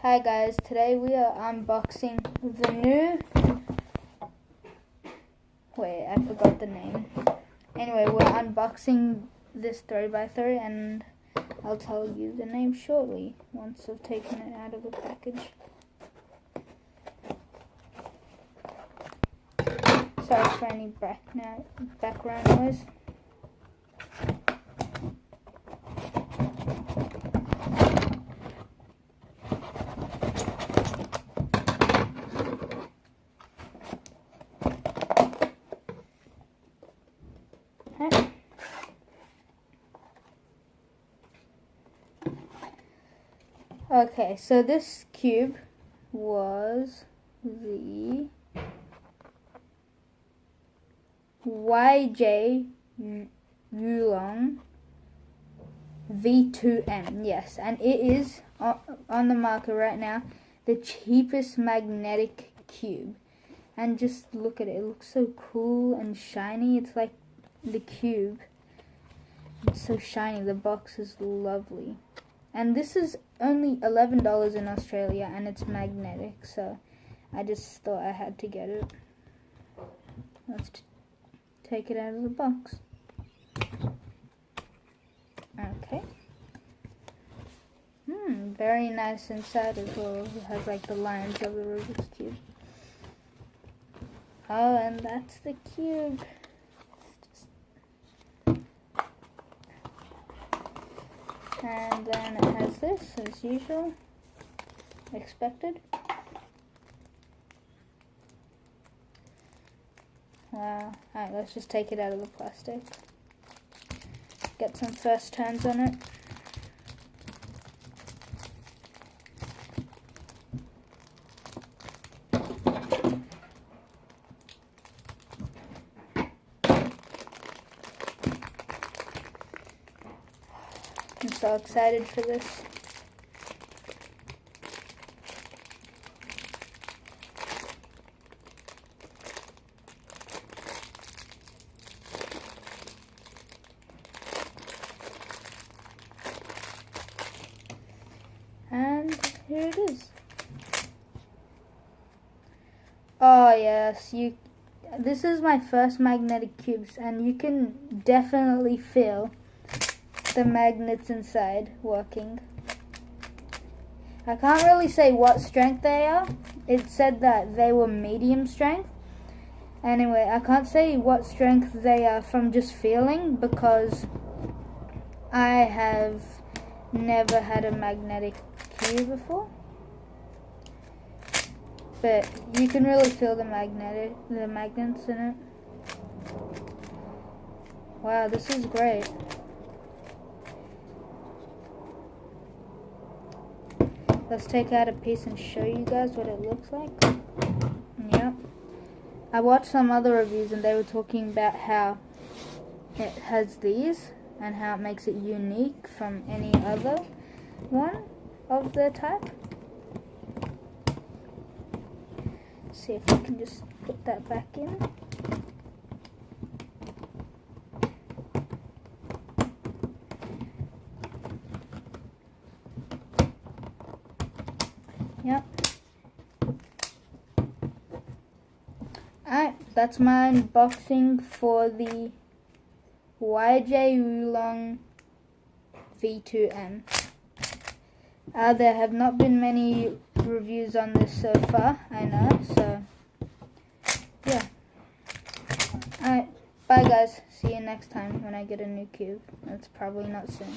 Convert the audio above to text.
Hi guys, today we are unboxing the new... Wait, I forgot the name. Anyway, we're unboxing this 3x3 and I'll tell you the name shortly once I've taken it out of the package. Sorry for any background noise. Okay, so this cube was the YULONG V2M, yes, and it is on the market right now the cheapest magnetic cube. And just look at it, it looks so cool and shiny. It's like the cube, it's so shiny. The box is lovely. And this is only $11 in Australia and it's magnetic, so I just thought I had to get it. Let's take it out of the box. Okay. Very nice inside as well. It has like the lines of the Rubik's Cube. Oh, and that's the cube. And then it has this, as usual, expected. Wow. Alright, let's just take it out of the plastic. Get some first turns on it. I'm so excited for this. And here it is. Oh yes, this is my first magnetic cubes and you can definitely feel the magnets inside working. I can't really say what strength they are. It said that they were medium strength. Anyway, I can't say what strength they are from just feeling because I have never had a magnetic cube before. But you can really feel the magnets in it. Wow, this is great. Let's take out a piece and show you guys what it looks like. Yep. I watched some other reviews and they were talking about how it has these and how it makes it unique from any other one of the type. See if we can just put that back in. Yep. Alright, that's my unboxing for the YULONG V2M. There have not been many reviews on this so far, I know, so yeah. Alright, bye guys. See you next time when I get a new cube. That's probably not soon.